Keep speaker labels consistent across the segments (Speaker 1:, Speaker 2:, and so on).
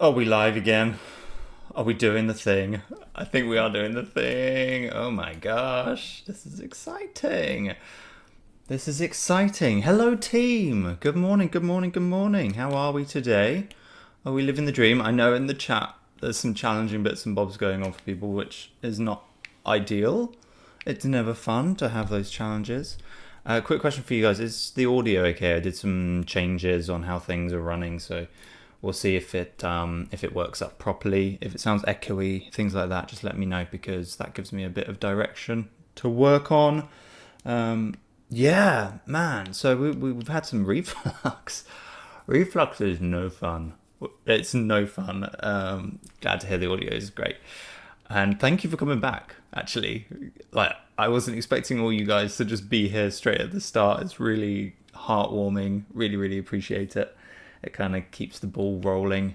Speaker 1: Are we live again? Are we doing the thing? I think we are doing the thing. Oh my gosh, this is exciting. This is exciting. Hello, team. Good morning, good morning, good morning. How are we today? Are we living the dream? I know in the chat there's some challenging bits and bobs going on for people, which is not ideal. It's never fun to have those challenges. Quick question for you guys. Is the audio okay? I did some changes on how things are running, so we'll see if it works up properly. If it sounds echoey, things like that, just let me know because that gives me a bit of direction to work on. Yeah, man. So we've had some reflux. Reflux is no fun. It's no fun. Glad to hear the audio is great. And thank you for coming back, actually. Like, I wasn't expecting all you guys to just be here straight at the start. It's really heartwarming. Really, really appreciate it. It kind of keeps the ball rolling.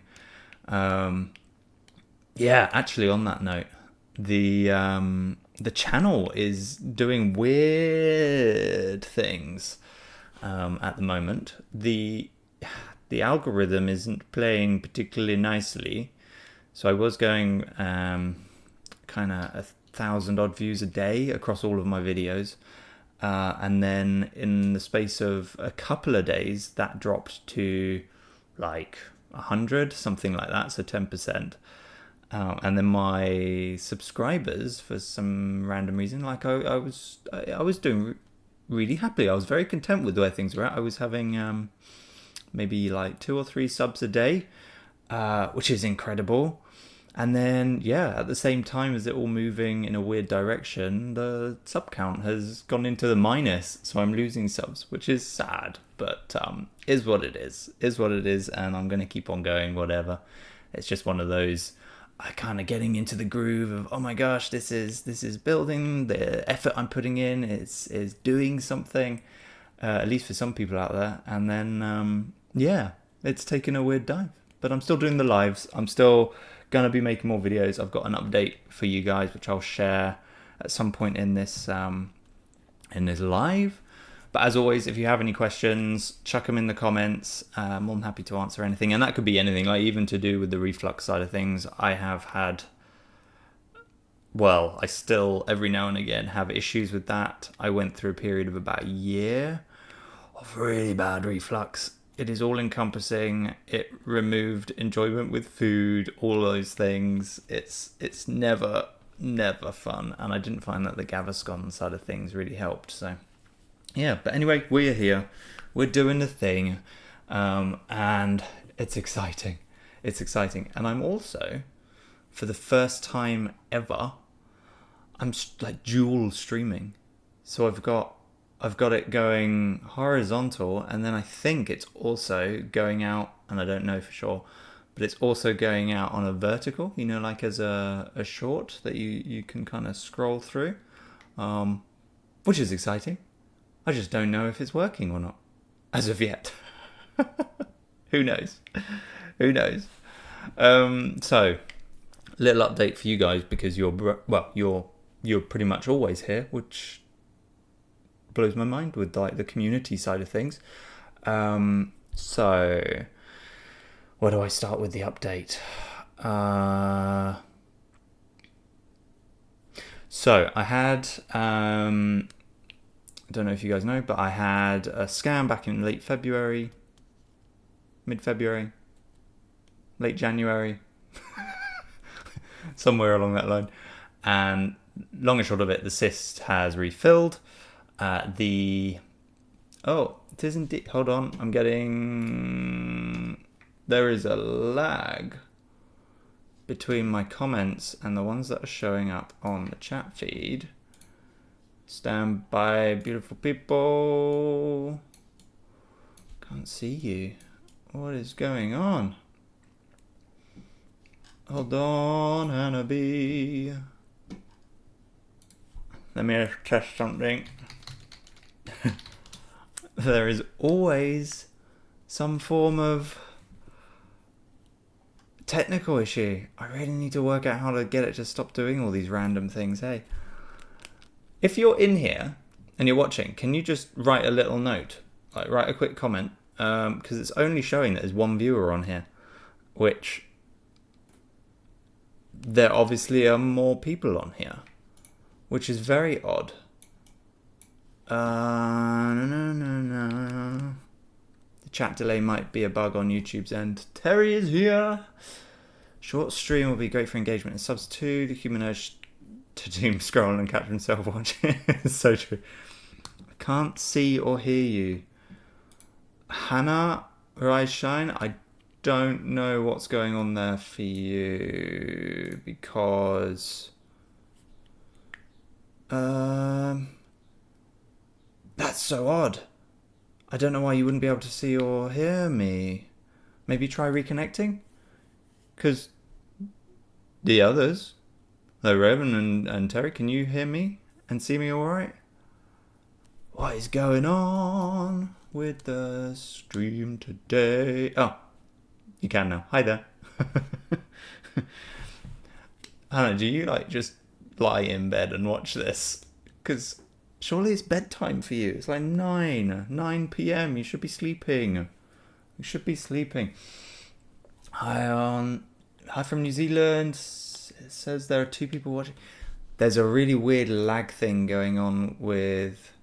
Speaker 1: Yeah, actually, on that note, the channel is doing weird things at the moment. The algorithm isn't playing particularly nicely. So I was going kind of 1,000 odd views a day across all of my videos. And then in the space of a couple of days, that dropped to like 100, something like that, so 10%. And then my subscribers, for some random reason, like I was doing really happily. I was very content with the way things were at. I was having maybe like 2 or 3 subs a day, which is incredible. And then, yeah, at the same time as it all moving in a weird direction, the sub count has gone into the minus. So I'm losing subs, which is sad, but is what it is what it is. And I'm going to keep on going, whatever. It's just one of those, I kind of getting into the groove of, oh my gosh, this is building. The effort I'm putting in is doing something, at least for some people out there. And then, yeah, it's taken a weird dive. But I'm still doing the lives. I'm still gonna be making more videos. I've got an update for you guys, which I'll share at some point in this live. But as always, if you have any questions, chuck them in the comments. I'm more than happy to answer anything, and that could be anything, like even to do with the reflux side of things. I have had, well, I still every now and again have issues with that. I went through a period of about a year of really bad reflux. It is all encompassing. It removed enjoyment with food, all those things. It's never fun, and I didn't find that the Gaviscon side of things really helped. So yeah, but anyway, we're here, we're doing the thing, and it's exciting. It's exciting, and I'm also, for the first time ever, I'm like dual streaming. So I've got it going horizontal, and then I think it's also going out, and I don't know for sure, but it's also going out on a vertical, like as a short that you can kind of scroll through, which is exciting. I just don't know if it's working or not, as of yet. Who knows? Who knows? So, little update for you guys, because you're pretty much always here, which blows my mind with like the community side of things. So where do I start with the update? So I had I don't know if you guys know, but I had a scam back in late February, mid-February, late January, somewhere along that line. And long and short of it, the cyst has refilled. It is indeed. Hold on, there is a lag between my comments and the ones that are showing up on the chat feed. Stand by, beautiful people. Can't see you. What is going on? Hold on, Hannah-B. Let me test something. There is always some form of technical issue. I really need to work out how to get it to stop doing all these random things, hey? If you're in here and you're watching, can you just write a little note? Like, write a quick comment, because it's only showing that there's one viewer on here, which there obviously are more people on here, which is very odd. No. The chat delay might be a bug on YouTube's end. Terry is here. Short stream will be great for engagement and subs too. The human urge to doom scroll and catch himself watching. It's so true. I can't see or hear you. Hannah, Rise Shine, I don't know what's going on there for you because that's so odd. I don't know why you wouldn't be able to see or hear me. Maybe try reconnecting? Because the others, like Revan and Terry, can you hear me and see me alright? What is going on with the stream today? Oh, you can now. Hi there. Hannah, do you like just lie in bed and watch this? Because surely it's bedtime for you. It's like 9 p.m. You should be sleeping. You should be sleeping. Hi from New Zealand. It says there are 2 people watching. There's a really weird lag thing going on with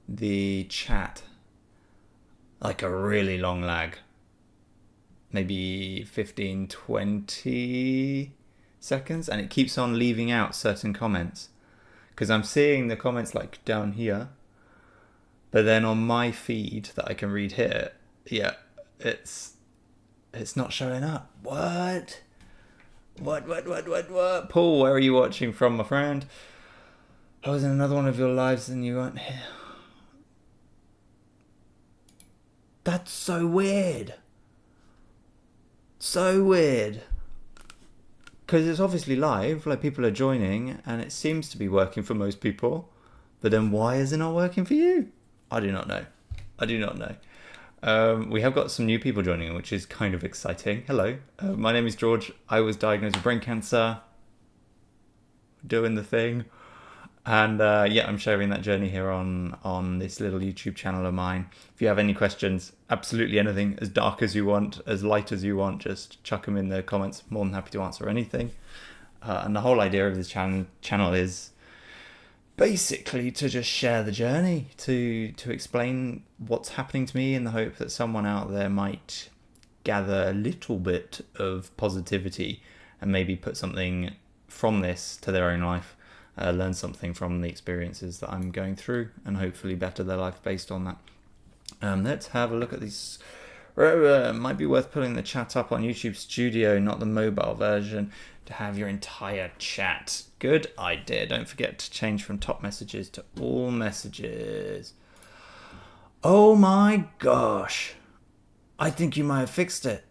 Speaker 1: the chat. Like a really long lag. Maybe 15, 20 seconds. And it keeps on leaving out certain comments. Because I'm seeing the comments like down here. But then on my feed that I can read here, yeah, it's not showing up. What? What? Paul, where are you watching from, my friend? I was in another one of your lives and you weren't here. That's so weird. So weird. Because it's obviously live, like people are joining, and it seems to be working for most people. But then why is it not working for you? I do not know. We have got some new people joining, which is kind of exciting. Hello, my name is George. I was diagnosed with brain cancer. Doing the thing. And I'm sharing that journey here on this little YouTube channel of mine. If you have any questions, absolutely anything, as dark as you want, as light as you want, just chuck them in the comments. More than happy to answer anything. And the whole idea of this channel is basically to just share the journey, to explain what's happening to me in the hope that someone out there might gather a little bit of positivity and maybe put something from this to their own life. Learn something from the experiences that I'm going through and hopefully better their life based on that. Let's have a look at these. Might be worth putting the chat up on YouTube Studio, not the mobile version, to have your entire chat. Good idea. Don't forget to change from top messages to all messages. Oh my gosh. I think you might have fixed it.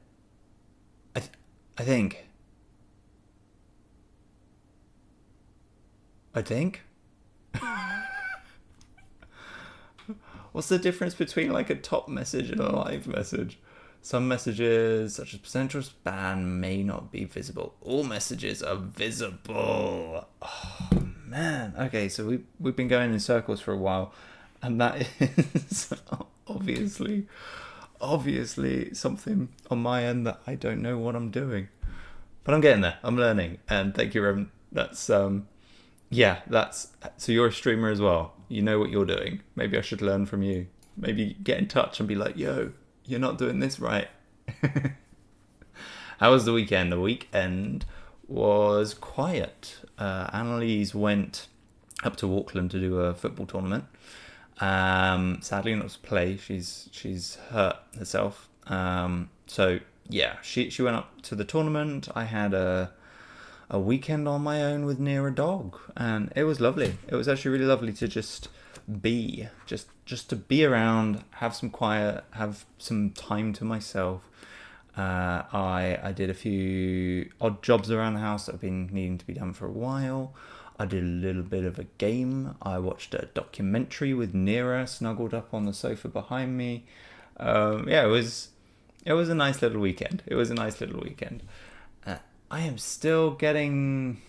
Speaker 1: I think. What's the difference between like a top message and a live message? Some messages, such as potential spam, may not be visible. All messages are visible. Oh man. Okay, so we've been going in circles for a while, and that is obviously something on my end that I don't know what I'm doing. But I'm getting there. I'm learning. And thank you, Revan. So you're a streamer as well. You know what you're doing. Maybe I should learn from you. Maybe get in touch and be like, yo, you're not doing this right. How was the weekend? The weekend was quiet. Annalise went up to Auckland to do a football tournament. Sadly not to play. She's hurt herself. She went up to the tournament. I had a weekend on my own with Near a dog, and it was lovely. It was actually really lovely to just be to be around, have some quiet, have some time to myself. I did a few odd jobs around the house that have been needing to be done for a while. I did a little bit of a game. I watched a documentary with Nira snuggled up on the sofa behind me. It was a nice little weekend. I am still getting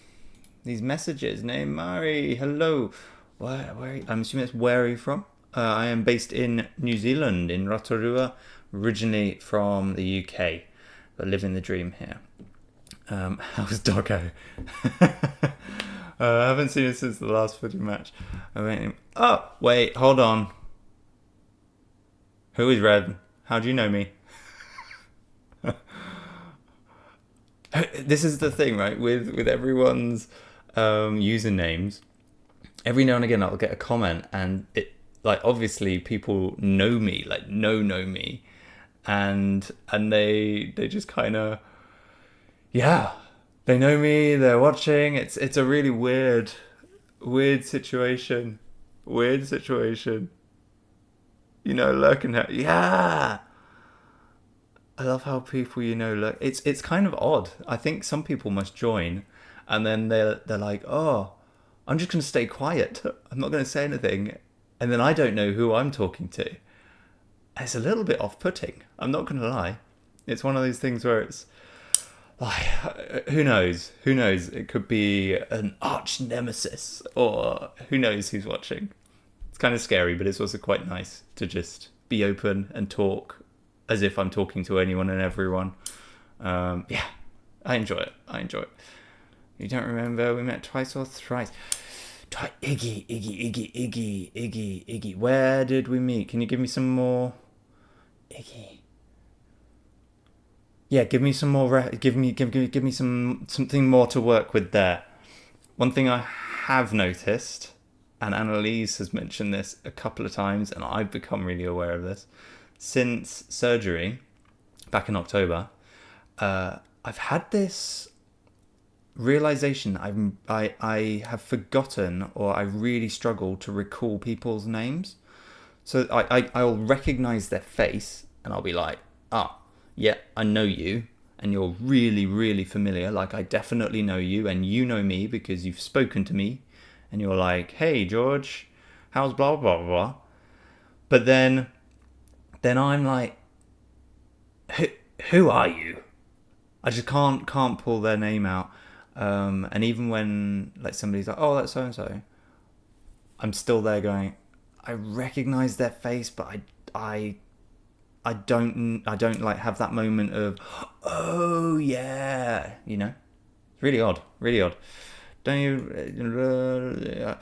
Speaker 1: these messages. Name Mari, hello. Where I'm assuming that's where are you from? I am based in New Zealand, in Rotorua, originally from the UK, but living the dream here. How's Doggo? I haven't seen it since the last footy match. Oh, wait, hold on. Who is Red? How do you know me? This is the thing, right? With everyone's usernames, every now and again I'll get a comment, and it like obviously people know me, like know me, and they just kind of they know me, they're watching. It's a really weird situation. You know, lurking at I love how people, look. It's kind of odd. I think some people must join, and then they're like, oh, I'm just going to stay quiet. I'm not going to say anything, and then I don't know who I'm talking to. It's a little bit off-putting. I'm not going to lie. It's one of those things where it's like, who knows? Who knows? It could be an arch nemesis, or who knows who's watching. It's kind of scary, but it's also quite nice to just be open and talk as if I'm talking to anyone and everyone. I enjoy it. You don't remember? We met twice or thrice. Iggy. Where did we meet? Can you give me some more? Iggy. Yeah, give me some more. Give me something more to work with there. One thing I have noticed, and Annalise has mentioned this a couple of times, and I've become really aware of this. Since surgery, back in October, I've had this realization. I have forgotten, or I really struggle to recall people's names. So I'll recognize their face, and I'll be like, yeah, I know you, and you're really, really familiar. Like, I definitely know you, and you know me because you've spoken to me, and you're like, hey, George, how's blah, blah, blah. But then I'm like, who are you? I just can't pull their name out. And even when like somebody's like, oh, that's so-and-so, I'm still there going, I recognize their face, but I don't like have that moment of, oh yeah, It's really odd. Don't you?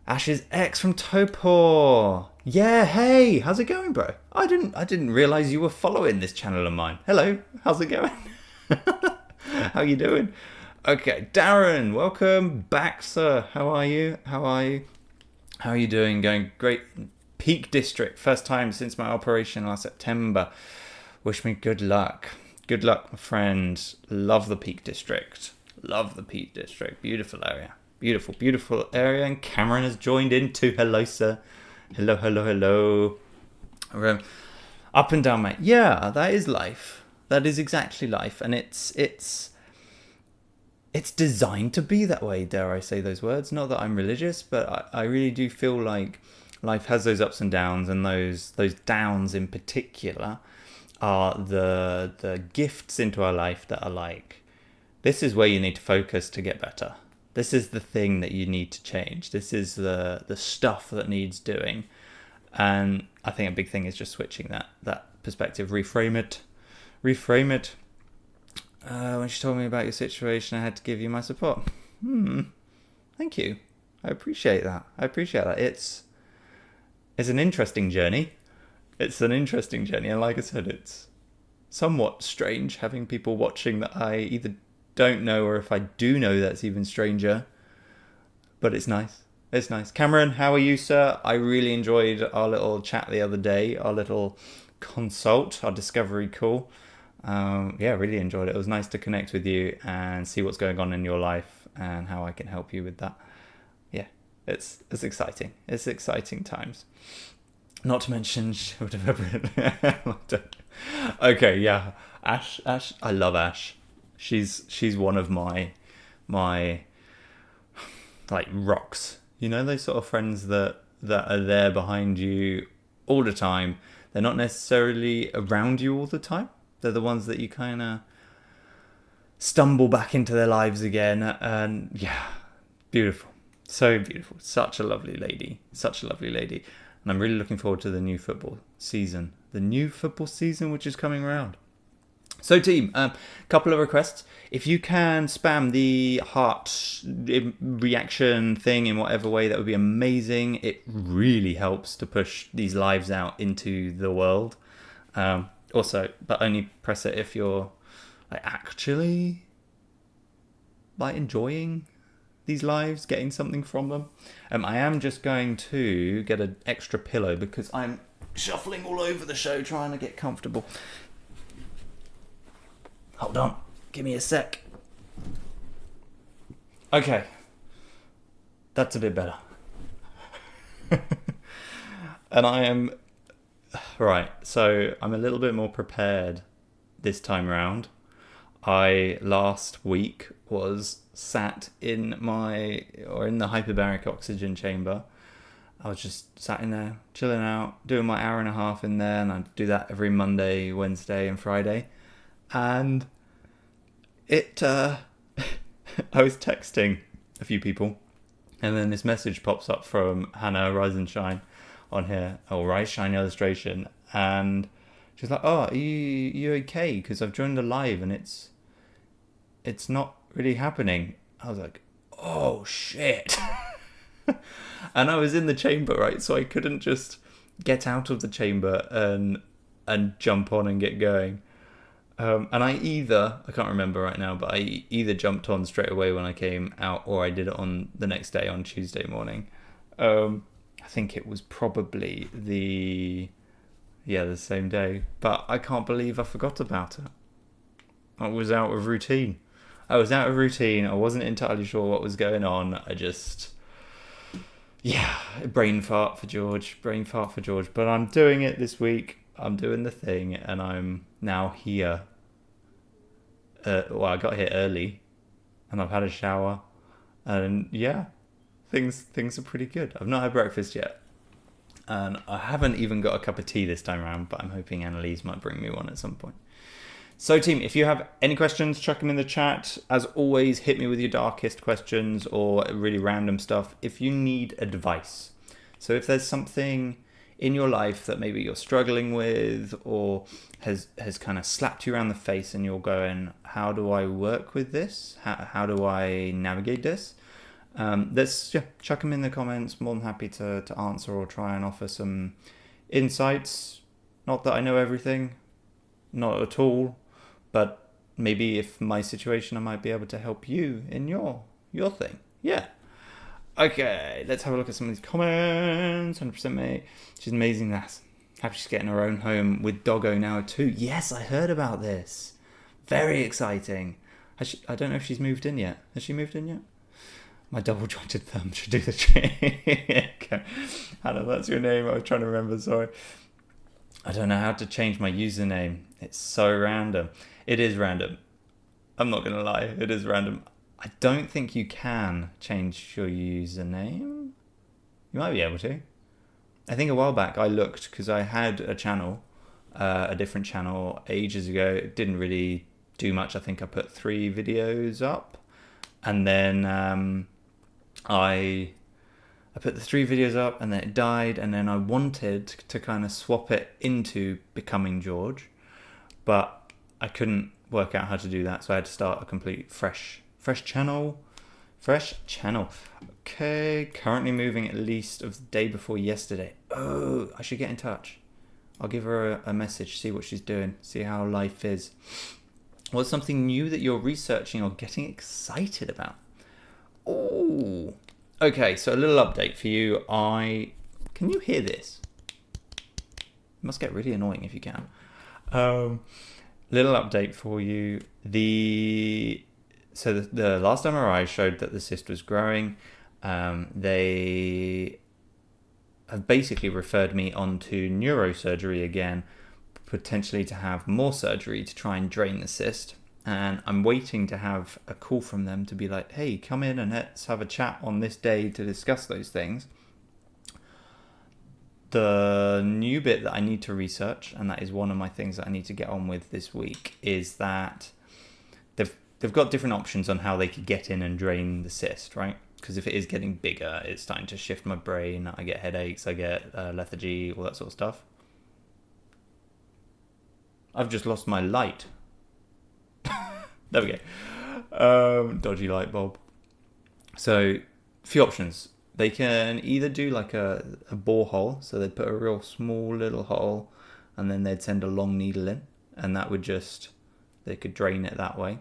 Speaker 1: Ash's ex from Topor. Yeah, hey, how's it going, bro? I didn't realize you were following this channel of mine. Hello, how's it going? How you doing? Okay, Darren, welcome back, sir. How are you? How are you doing? Going great. Peak District, first time since my operation last September. Wish me good luck. Good luck, my friend. Love the Peak District. Beautiful area. Beautiful area. And Cameron has joined in too. Hello, sir. Hello. Up and down, mate. Yeah, that is life. That is exactly life. And it's designed to be that way, dare I say those words. Not that I'm religious, but I really do feel like life has those ups and downs, and those downs in particular are the gifts into our life that are like, this is where you need to focus to get better. This is the thing that you need to change. This is the stuff that needs doing. And I think a big thing is just switching that perspective, reframe it. When she told me about your situation, I had to give you my support. Thank you. I appreciate that. It's an interesting journey. And like I said, it's somewhat strange having people watching that I either don't know, or if I do know, that's even stranger. But it's nice. Cameron, how are you, sir? I really enjoyed our little chat the other day, our little consult, our discovery call. Really enjoyed it. It was nice to connect with you and see what's going on in your life and how I can help you with that. Yeah, it's exciting. It's exciting times. Not to mention, she would have ever... Okay, yeah. Ash, I love Ash. She's one of my like rocks. Those sort of friends that are there behind you all the time. They're not necessarily around you all the time. They're the ones that you kind of stumble back into their lives again. And yeah, beautiful. So beautiful. Such a lovely lady. And I'm really looking forward to the new football season. Which is coming around. So, team, couple of requests. If you can spam the heart reaction thing in whatever way, that would be amazing. It really helps to push these lives out into the world. Also, but only press it if you're actually enjoying these lives, getting something from them. I am just going to get an extra pillow because I'm shuffling all over the show trying to get comfortable. Hold on, give me a sec. Okay, that's a bit better. And I am right, so I'm a little bit more prepared this time around. I last week was sat in the hyperbaric oxygen chamber. I was just sat in there, chilling out, doing my hour and a half in there, and I do that every Monday, Wednesday, and Friday. And I was texting a few people, and then this message pops up from Hannah Rise and Shine on here, or Rise Shine Illustration, and she's like, "Oh, are you okay? Because I've joined the live and it's not really happening." I was like, "Oh shit!" And I was in the chamber, right? So I couldn't just get out of the chamber and jump on and get going. And I can't remember right now, but I either jumped on straight away when I came out, or I did it on the next day on Tuesday morning. I think it was probably the same day, but I can't believe I forgot about it. I was out of routine. I wasn't entirely sure what was going on. I just, brain fart for George. But I'm doing it this week. I'm doing the thing, and I'm now here. I got here early, and I've had a shower, and things are pretty good. I've not had breakfast yet, and I haven't even got a cup of tea this time around, but I'm hoping Annalise might bring me one at some point. So, team, if you have any questions, chuck them in the chat. As always, hit me with your darkest questions or really random stuff. If you need advice, so if there's something in your life that maybe you're struggling with, or has kind of slapped you around the face, and you're going, how do I work with this? How do I navigate this? Let's chuck them in the comments. More than happy to answer or try and offer some insights. Not that I know everything, not at all, but maybe if my situation, I might be able to help you in your thing. Yeah. Okay, let's have a look at some of these comments. 100% mate. She's amazing. That's happy she's getting her own home with Doggo now too. Yes, I heard about this. Very exciting. I don't know if she's moved in yet. Has she moved in yet? My double jointed thumb should do the trick. Hannah, that's your name. I was trying to remember. Sorry. I don't know how to change my username. It's so random. It is random. I'm not going to lie. It is random. I don't think you can change your username. You might be able to. I think a while back I looked because I had a channel, a different channel ages ago. It didn't really do much. I think I put 3 videos up, and then I put the 3 videos up, and then it died, and then I wanted to kind of swap it into Becoming George, but I couldn't work out how to do that, so I had to start a complete fresh channel. Okay, currently moving at least of the day before yesterday. Oh, I should get in touch. I'll give her a message, see what she's doing, see how life is. What's something new that you're researching or getting excited about? Oh, okay, so a little update for you. Can you hear this? It must get really annoying if you can. Little update for you. The last MRI showed that the cyst was growing. They have basically referred me on to neurosurgery again, potentially to have more surgery to try and drain the cyst. And I'm waiting to have a call from them to be like, hey, come in and let's have a chat on this day to discuss those things. The new bit that I need to research, and that is one of my things that I need to get on with this week, is that they've got different options on how they could get in and drain the cyst, right? Because if it is getting bigger, it's starting to shift my brain. I get headaches, I get lethargy, all that sort of stuff. I've just lost my light. There we go. Dodgy light bulb. So, few options. They can either do like a borehole, so they'd put a real small little hole, and then they'd send a long needle in, and that would just, they could drain it that way.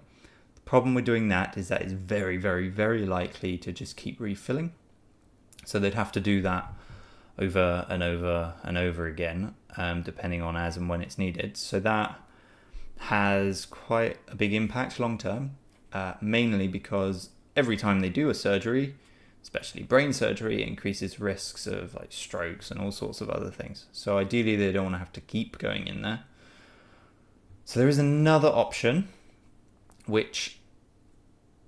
Speaker 1: The problem with doing that is that it's very, very, very likely to just keep refilling. So they'd have to do that over and over and over again, depending on as and when it's needed. So that has quite a big impact long term, mainly because every time they do a surgery, especially brain surgery, it increases risks of like strokes and all sorts of other things. So ideally they don't want to have to keep going in there. So there is another option, which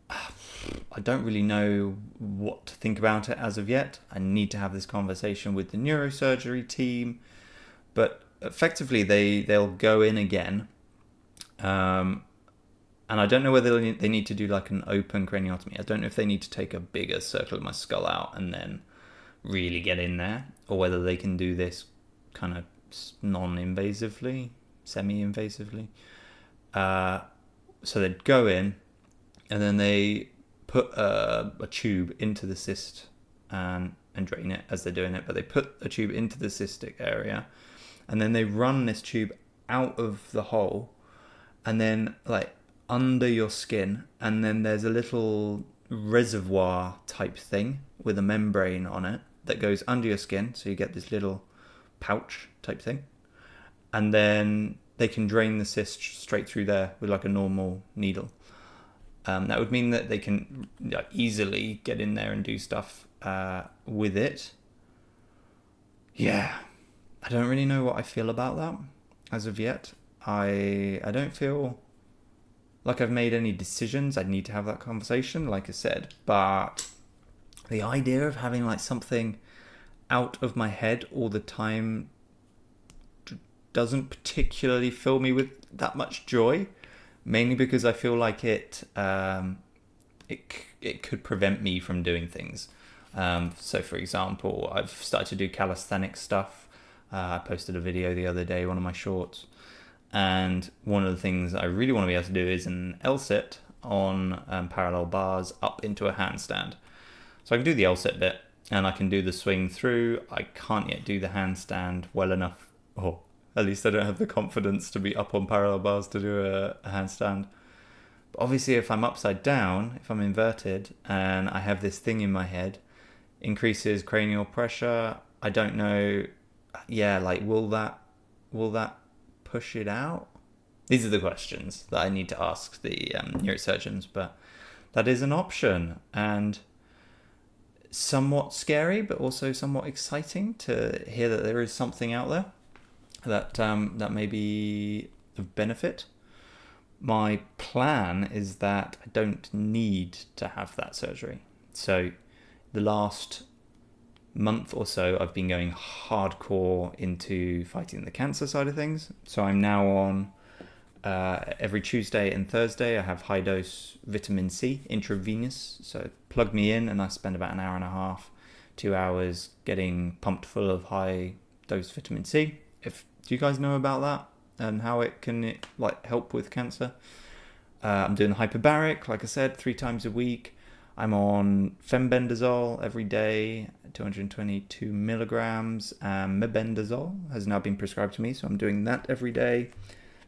Speaker 1: I don't really know what to think about it as of yet. I need to have this conversation with the neurosurgery team, but effectively they'll go in again, and I don't know whether they need to do like an open craniotomy. I don't know if they need to take a bigger circle of my skull out and then really get in there, or whether they can do this kind of non-invasively, semi-invasively. So they'd go in, and then they put a tube into the cyst and drain it as they're doing it. But they put a tube into the cystic area, and then they run this tube out of the hole, and then like under your skin, and then there's a little reservoir type thing with a membrane on it that goes under your skin, so you get this little pouch type thing, and then they can drain the cyst straight through there with like a normal needle. That would mean that they can easily get in there and do stuff with it. Yeah, I don't really know what I feel about that as of yet. I don't feel like I've made any decisions. I'd need to have that conversation, like I said. But the idea of having like something out of my head all the time doesn't particularly fill me with that much joy. Mainly because I feel like it could prevent me from doing things. So, for example, I've started to do calisthenics stuff. I posted a video the other day, one of my shorts. And one of the things I really want to be able to do is an L-sit on parallel bars up into a handstand. So I can do the L-sit bit, and I can do the swing through. I can't yet do the handstand well enough, or at least I don't have the confidence to be up on parallel bars to do a handstand. But obviously if I'm upside down, if I'm inverted, and I have this thing in my head, increases cranial pressure. I don't know, will that push it out? These are the questions that I need to ask the neurosurgeons, but that is an option, and somewhat scary, but also somewhat exciting to hear that there is something out there that may be of benefit. My plan is that I don't need to have that surgery. So the last month or so, I've been going hardcore into fighting the cancer side of things. So I'm now on every Tuesday and Thursday, I have high dose vitamin C intravenous. So plug me in, and I spend about an hour and a half, 2 hours getting pumped full of high dose vitamin C. Do you guys know about that and how it can help with cancer? I'm doing hyperbaric, like I said, 3 times a week. I'm on fembendazole every day, 222 milligrams. Mebendazole has now been prescribed to me, so I'm doing that every day.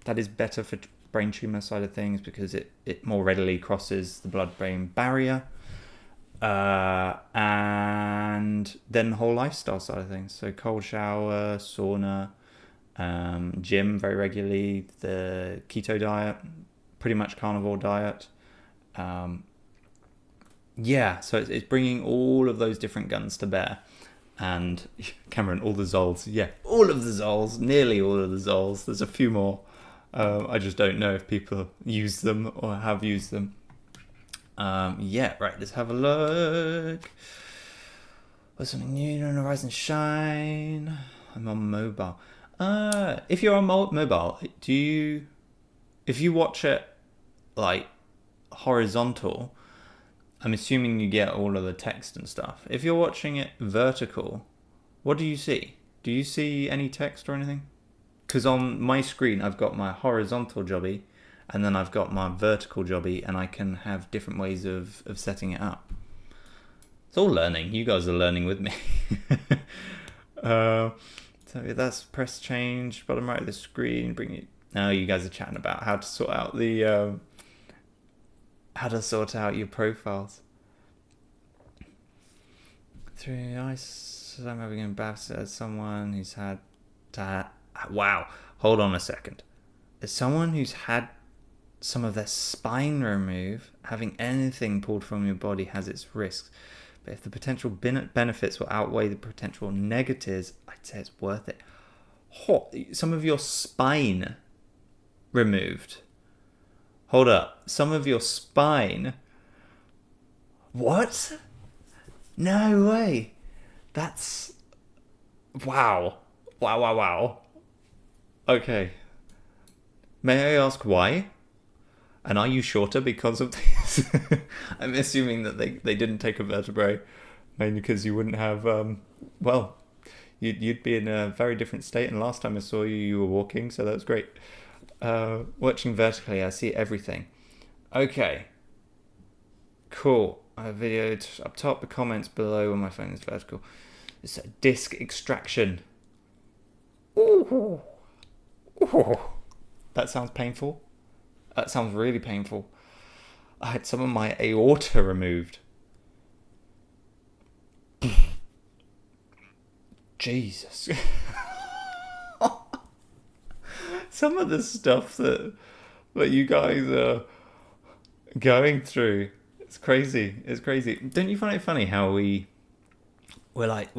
Speaker 1: That is better for brain tumor side of things because it more readily crosses the blood-brain barrier. And then the whole lifestyle side of things. So cold shower, sauna, gym very regularly, the keto diet, pretty much carnivore diet. So it's bringing all of those different guns to bear. And Cameron, all the Zols. Yeah, all of the Zols, nearly all of the Zols. There's a few more. I just don't know if people use them or have used them. Let's have a look. What's something new on Horizon Shine? I'm on mobile. If you're on mobile, if you watch it like horizontal, I'm assuming you get all of the text and stuff. If you're watching it vertical, what do you see? Do you see any text or anything? Because on my screen, I've got my horizontal jobby, and then I've got my vertical jobby, and I can have different ways of setting it up. It's all learning. You guys are learning with me. So that's press change, bottom right of the screen, bring it. Now you guys are chatting about how to sort out your profiles. Through ice, I'm having an ambassador as someone who's had to. Wow, hold on a second. As someone who's had some of their spine removed, having anything pulled from your body has its risks. But if the potential benefits will outweigh the potential negatives, I'd say it's worth it. Some of your spine removed. Hold up. Some of your spine. What? No way. That's... Wow. Wow. Okay. May I ask why? And are you shorter because of this? I'm assuming that they didn't take a vertebrae, mainly because you wouldn't have, you'd be in a very different state. And last time I saw you, you were walking, so that was great. Watching vertically, I see everything. Okay. Cool. I have video up top, the comments below when my phone is vertical. It's a disc extraction. Ooh. That sounds painful. That sounds really painful. I had some of my aorta removed. Jesus. Some of the stuff that you guys are going through, it's crazy. It's crazy. Don't you find it funny how we're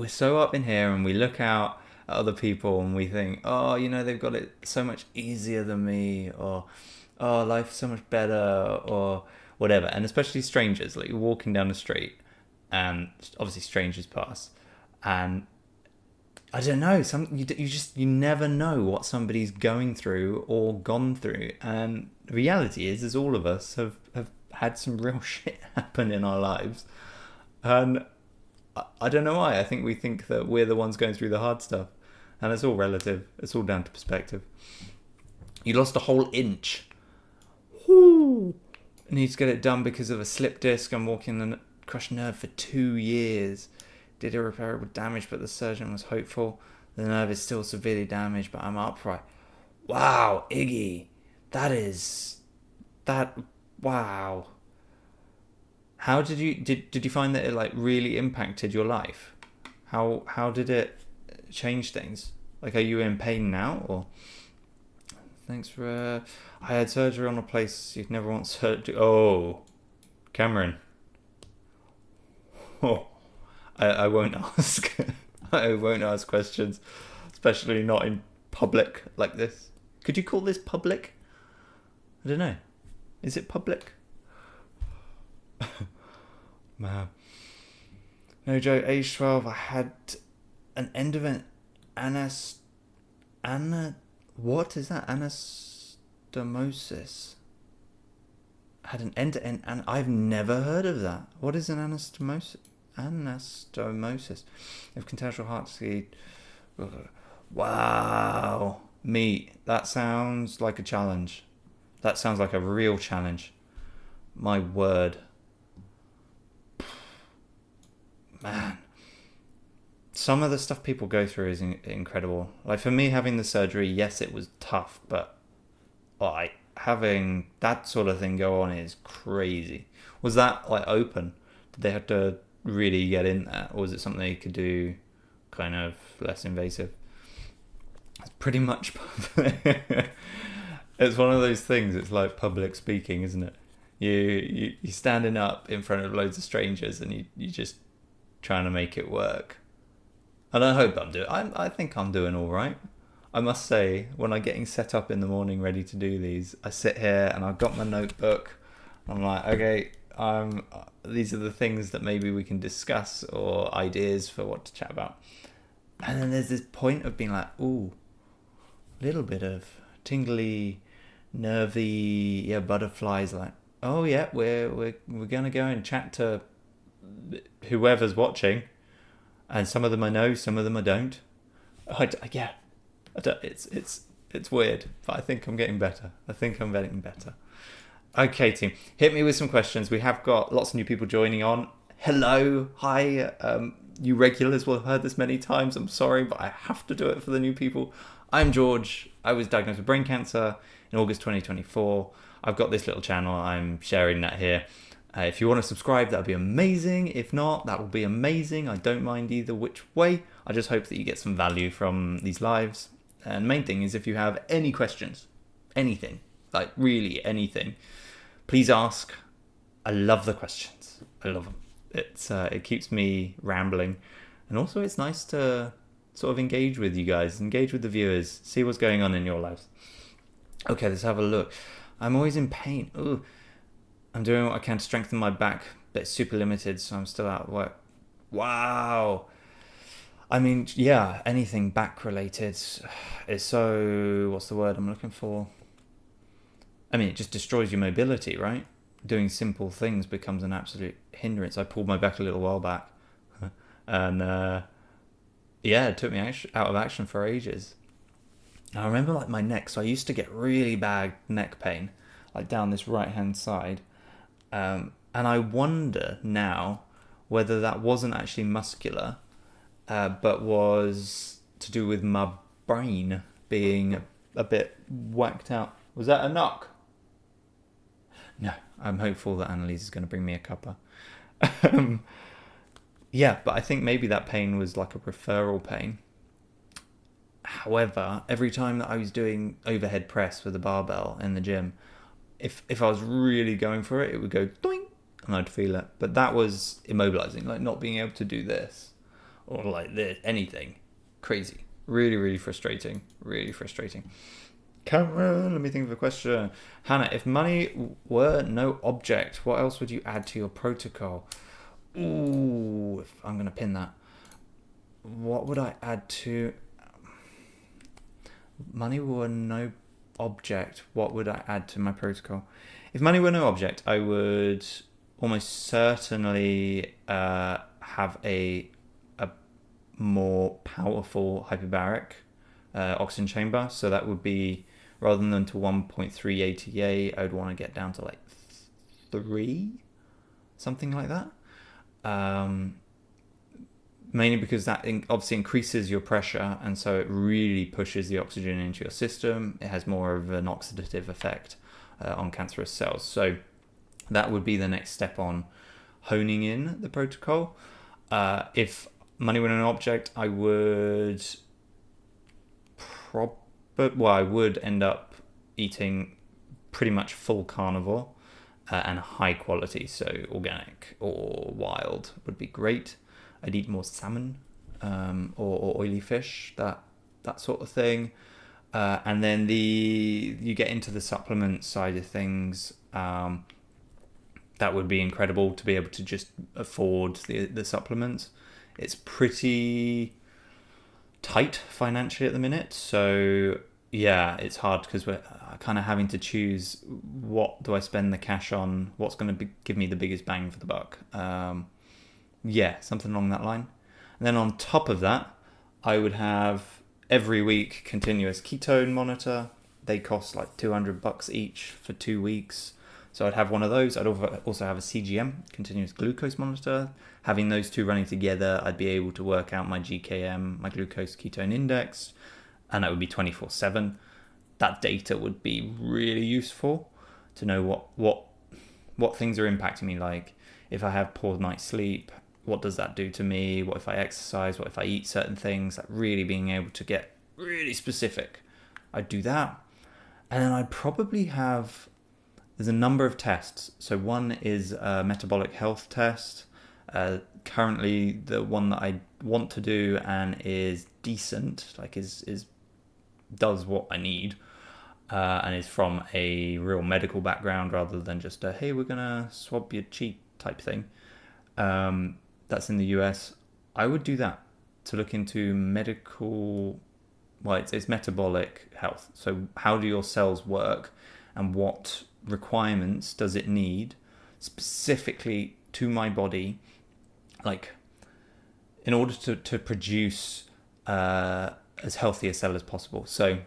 Speaker 1: so up in here and we look out at other people and we think, oh, they've got it so much easier than me, or oh, life's so much better, or whatever. And especially strangers, like you're walking down the street and obviously strangers pass, and I don't know, you never know what somebody's going through or gone through. And the reality is all of us have had some real shit happen in our lives, and I don't know why. I think we think that we're the ones going through the hard stuff, and it's all relative. It's all down to perspective. You lost a whole inch. Whoo! Need to get it done because of a slip disc. I'm walking the crushed nerve for 2 years. Did irreparable damage, but the surgeon was hopeful. The nerve is still severely damaged, but I'm upright. Wow, Iggy. Wow. How did you find that it really impacted your life? How did it change things? Are you in pain now, or? Thanks for... I had surgery on a place you'd never want surgery... Oh, Cameron. Oh, I won't ask. I won't ask questions, especially not in public like this. Could you call this public? I don't know. Is it public? Man. No joke, age 12, I had an end of an what is that? Anastomosis. I had an end-to-end, and I've never heard of that. What is an anastomosis? Anastomosis. If congenital heart disease. Wow. That sounds like a challenge. That sounds like a real challenge. My word. Man. Some of the stuff people go through is incredible. For me, having the surgery, yes, it was tough, but having that sort of thing go on is crazy. Was that open? Did they have to really get in there, or was it something they could do kind of less invasive? It's pretty much it's one of those things. It's like public speaking, isn't it? You're standing up in front of loads of strangers and you just trying to make it work. And I hope I think I'm doing all right. I must say, when I'm getting set up in the morning ready to do these, I sit here and I've got my notebook. I'm like, okay, these are the things that maybe we can discuss, or ideas for what to chat about. And then there's this point of being like, ooh, a little bit of tingly, nervy, butterflies. Oh yeah, we're gonna go and chat to whoever's watching. And some of them I know, some of them I don't. It's It's weird, but I think I'm getting better. Okay, team, hit me with some questions. We have got lots of new people joining on. Hello, hi. You regulars will have heard this many times. I'm sorry, but I have to do it for the new people. I'm George. I was diagnosed with brain cancer in August 2024. I've got this little channel. I'm sharing that here. If you want to subscribe, that would be amazing. If not, that will be amazing. I don't mind either which way. I just hope that you get some value from these lives. And the main thing is, if you have any questions, anything, like really anything, please ask. I love the questions. I love them. It keeps me rambling, and also it's nice to sort of engage with you guys, engage with the viewers, see what's going on in your lives. Okay, let's have a look. I'm always in pain. Ooh, I'm doing what I can to strengthen my back, but it's super limited, so I'm still out of work. Wow. I mean, yeah, anything back related is so, what's the word I'm looking for? I mean, it just destroys your mobility, right? Doing simple things becomes an absolute hindrance. I pulled my back a little while back, and yeah, it took me out of action for ages. I remember like my neck, so I used to get really bad neck pain, like down this right hand side, and I wonder now whether that wasn't actually muscular, but was to do with my brain being a bit whacked out. Was that a knock? No, I'm hopeful that Annalise is going to bring me a cuppa. Yeah, but I think maybe that pain was like a referral pain. However, every time that I was doing overhead press with a barbell in the gym, if I was really going for it, it would go doing, and I'd feel it. But that was immobilizing, like not being able to do this or like this, anything. Crazy. Really, really frustrating. Really frustrating. Cameron, let me think of a question. Hannah, if money were no object, what else would you add to your protocol? Ooh, I'm going to pin that. What would I add to... Money were no object, what would I add to my protocol? If money were no object, I would almost certainly have a more powerful hyperbaric oxygen chamber. So that would be, rather than to 1.3 ATA, I would want to get down to like 3, something like that. Mainly because that obviously increases your pressure, and so it really pushes the oxygen into your system. It has more of an oxidative effect on cancerous cells. So that would be the next step on honing in the protocol. If money were an object, I would I would end up eating pretty much full carnivore and high quality, so organic or wild would be great. I'd eat more salmon or oily fish, that sort of thing. And then you get into the supplement side of things. That would be incredible to be able to just afford the supplements. It's pretty tight financially at the minute, so yeah, it's hard because we're kind of having to choose what do I spend the cash on, what's going to give me the biggest bang for the buck. Yeah, something along that line. And then on top of that, I would have every week continuous ketone monitor. They cost like $200 each for 2 weeks. So I'd have one of those. I'd also have a CGM, continuous glucose monitor. Having those two running together, I'd be able to work out my GKM, my glucose ketone index, and that would be 24/7. That data would be really useful to know what things are impacting me. Like if I have poor night's sleep, what does that do to me? What if I exercise? What if I eat certain things? Like really being able to get really specific. I'd do that. And then I'd probably have... There's a number of tests. So one is a metabolic health test. Currently, the one that I want to do and is decent, like does what I need, and is from a real medical background rather than just a, hey, we're gonna swab your cheek type thing. That's in the US. I would do that to look into medical... Well, it's metabolic health. So how do your cells work and what requirements does it need specifically to my body, like in order to produce as healthy a cell as possible. So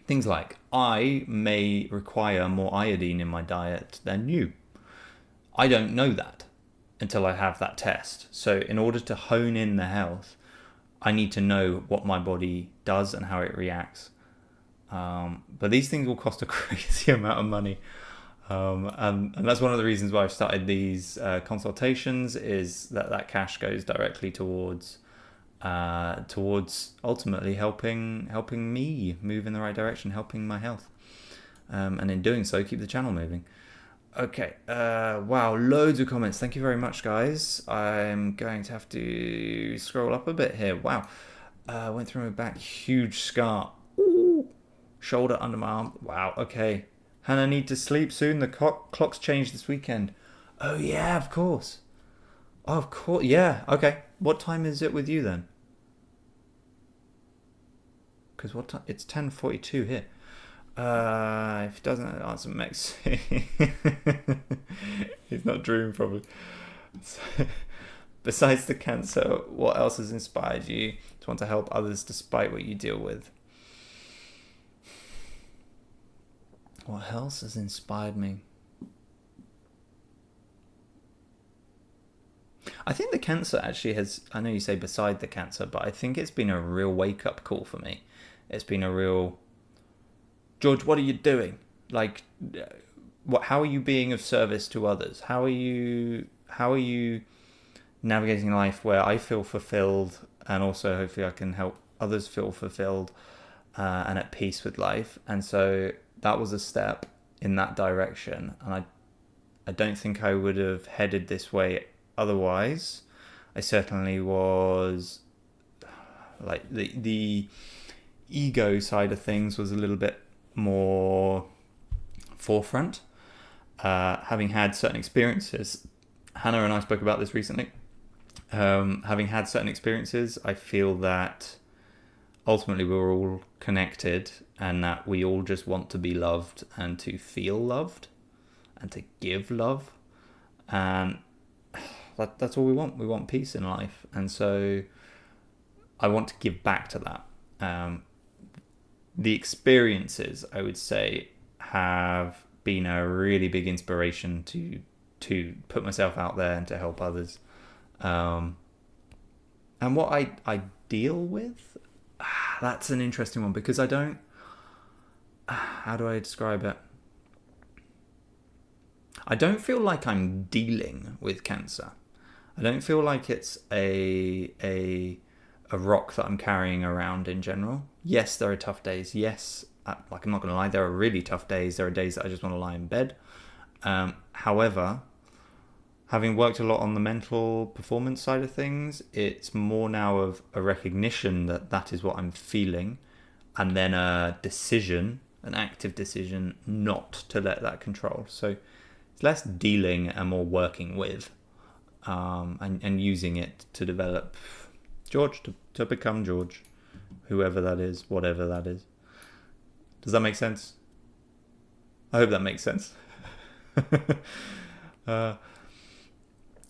Speaker 1: Things like, I may require more iodine in my diet than you. I don't know that until I have that test. So in order to hone in the health, I need to know what my body does and how it reacts. But these things will cost a crazy amount of money. And that's one of the reasons why I've started these consultations, is that cash goes directly towards ultimately helping me move in the right direction, helping my health, and in doing so keep the channel moving. Okay, wow, loads of comments. Thank you very much, guys. I'm going to have to scroll up a bit here. Wow, went through my back, huge scar. Ooh. Shoulder, under my arm. Wow, okay. Hannah, need to sleep soon. The clock's changed this weekend. Oh yeah, of course. Oh, of course, yeah. Okay, what time is it with you then? Because what time? It's 10:42 here. If he doesn't answer Mexi, he's not dreaming probably. So, besides the cancer, what else has inspired you to want to help others despite what you deal with? What else has inspired me? I think the cancer actually has, I know you say beside the cancer, but I think it's been a real wake-up call for me. It's been a real, George, what are you doing? Like, how are you being of service to others? How are you navigating life where I feel fulfilled, and also hopefully I can help others feel fulfilled and at peace with life? And so that was a step in that direction, and I don't think I would have headed this way otherwise. I certainly was, like, the ego side of things was a little bit more forefront, having had certain experiences. Hannah and I spoke about this recently. Having had certain experiences, I feel that ultimately we're all connected, and that we all just want to be loved and to feel loved and to give love, and that's all we want. We want peace in life, and so I want to give back to that. The experiences, I would say, have been a really big inspiration to put myself out there and to help others. And what I deal with, that's an interesting one, because I don't, how do I describe it? I don't feel like I'm dealing with cancer. I don't feel like it's a rock that I'm carrying around in general. Yes, there are tough days. Yes, like, I'm not going to lie, there are really tough days. There are days that I just want to lie in bed. However, having worked a lot on the mental performance side of things, it's more now of a recognition that that is what I'm feeling, and then a decision, an active decision, not to let that control. So it's less dealing and more working with, and using it to develop George, to become George, whoever that is, whatever that is. Does that make sense? I hope that makes sense.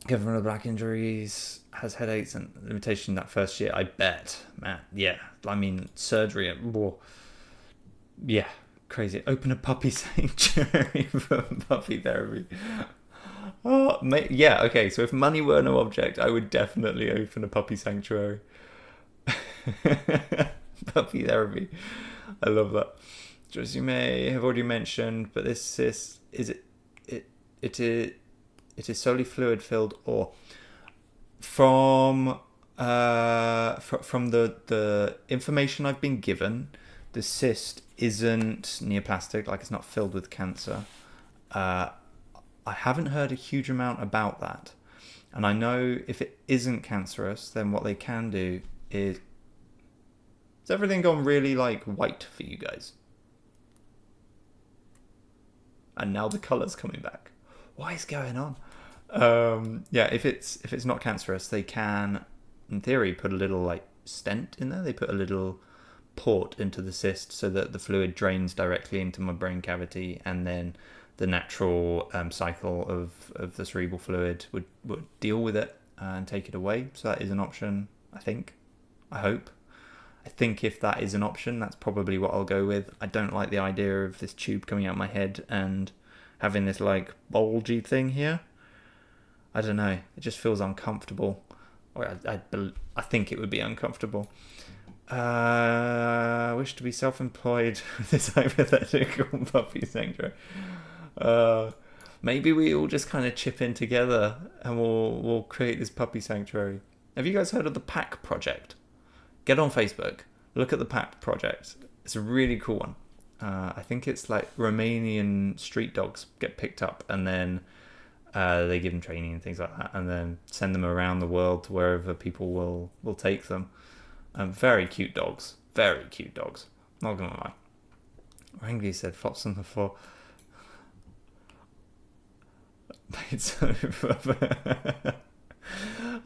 Speaker 1: Given from the back injuries, has headaches and limitation that first year. I bet, man. Yeah, I mean, surgery. Yeah, crazy. Open a puppy sanctuary for puppy therapy. Oh, mate, yeah. Okay, so if money were no object, I would definitely open a puppy sanctuary. Puppy therapy. I love that. As you may have already mentioned, but this cyst it is solely fluid filled, or from the information I've been given, the cyst isn't neoplastic, like it's not filled with cancer. I haven't heard a huge amount about that, and I know if it isn't cancerous, then what they can do is, has everything gone really like white for you guys? And now the colour's coming back. What is going on? Yeah, if it's not cancerous, they can, in theory, put a little like stent in there. They put a little port into the cyst so that the fluid drains directly into my brain cavity, and then the natural cycle of the cerebral fluid would deal with it and take it away. So that is an option, I think. I hope. I think if that is an option, that's probably what I'll go with. I don't like the idea of this tube coming out my head and having this like bulgy thing here. I don't know. It just feels uncomfortable. Or I think it would be uncomfortable. I wish to be self-employed with this hypothetical puppy sanctuary. Maybe we all just kind of chip in together and we'll create this puppy sanctuary. Have you guys heard of the Pack Project? Get on Facebook. Look at the Pack Project. It's a really cool one. I think it's like Romanian street dogs get picked up and then they give them training and things like that, and then send them around the world to wherever people will take them. Very cute dogs. Very cute dogs. Not gonna lie. Rangley said flops on the floor. It's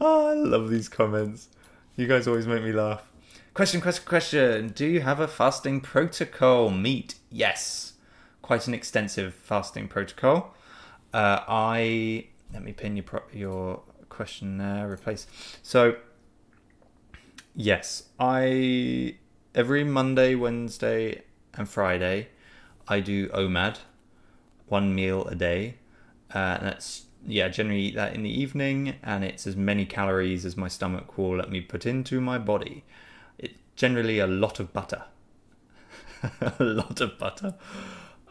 Speaker 1: oh, I love these comments. You guys always make me laugh. Question. Do you have a fasting protocol? Meat? Yes. Quite an extensive fasting protocol. Let me pin your question there. Replace. So, yes, every Monday, Wednesday, and Friday, I do OMAD, 1 meal a day. And that's generally eat that in the evening, and it's as many calories as my stomach will let me put into my body. It's generally a lot of butter, a lot of butter.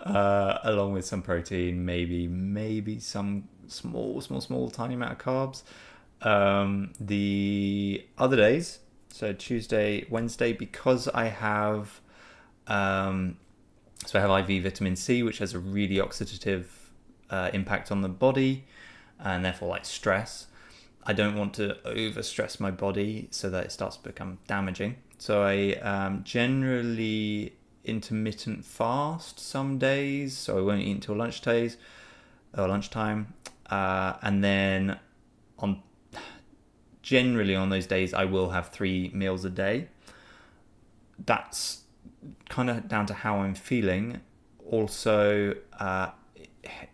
Speaker 1: Along with some protein, maybe some small, tiny amount of carbs. The other days, so Tuesday, Wednesday, because I have, I have IV vitamin C, which has a really oxidative impact on the body, and therefore like stress. I don't want to overstress my body so that it starts to become damaging. So I generally intermittent fast some days, so I won't eat until lunchtime, and then generally on those days I will have 3 meals a day. That's kind of down to how I'm feeling. Also,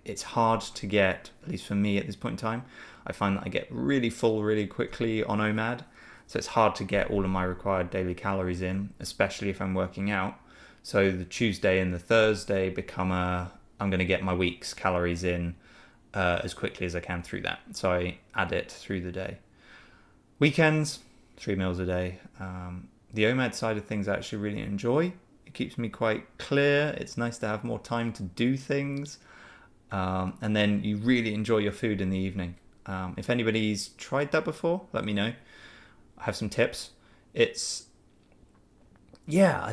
Speaker 1: it's hard to get, at least for me at this point in time, I find that I get really full really quickly on OMAD, so it's hard to get all of my required daily calories in, especially if I'm working out. So the Tuesday and the Thursday become I'm going to get my week's calories in as quickly as I can through that. So I add it through the day. Weekends, 3 meals a day. The OMAD side of things I actually really enjoy. It keeps me quite clear. It's nice to have more time to do things. And then you really enjoy your food in the evening. If anybody's tried that before, let me know. I have some tips. I